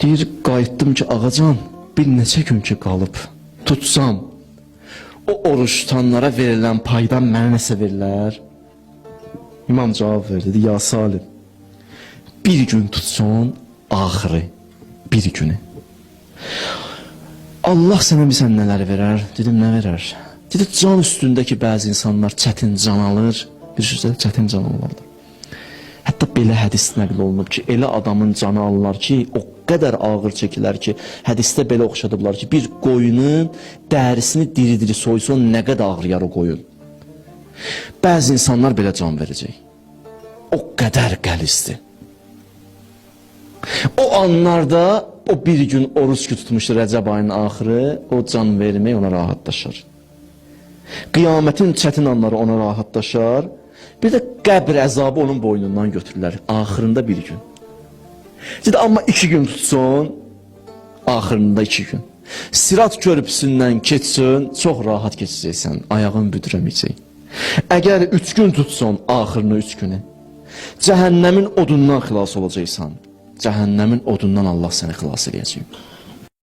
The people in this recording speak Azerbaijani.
Deyir, qayıtdım ki, ağacan, bir neçə gün ki qalıb tutsam, o oruç tutanlara verilən paydan mənə nəsə verilər? İmam cavab verdi, dedi, ya Salim, bir gün tutsun, axırı, bir günü. Allah sənə bilsən nələr verər? Dedim, nə verər? Dedi, can üstündəki bəzi insanlar çətin can alır, bir sözlə çətin can alırlar. Hətta belə hədis nəql olunub ki, elə adamın canı alırlar ki, o qədər ağır çəkilər ki, hədisdə belə oxşadıblar ki, bir qoyunun dərisini diri-diri soysun, nə qədər ağrıyar o qoyun. Bəzi insanlar belə can verəcək. O qədər qəlizdir. O anlarda, o bir gün oruç ki tutmuşdur Rəcəb ayının axırı, o can vermək ona rahatlaşar. Qiyamətin çətin anları ona rahatlaşar. Bir də qəbr əzabı onun boynundan götürürlər. Axırında bir gün. Dedi, amma 2 gün tutsun, axırında 2 gün. Sirat körpüsündən keçsin, çox rahat keçəcəksən, ayağın büdürəməyəcək. Əgər 3 gün tutsun, axırını 3 günü, cəhənnəmin odundan xilas olacaqsan. Cəhənnəmin odundan Allah səni xilas edəcək.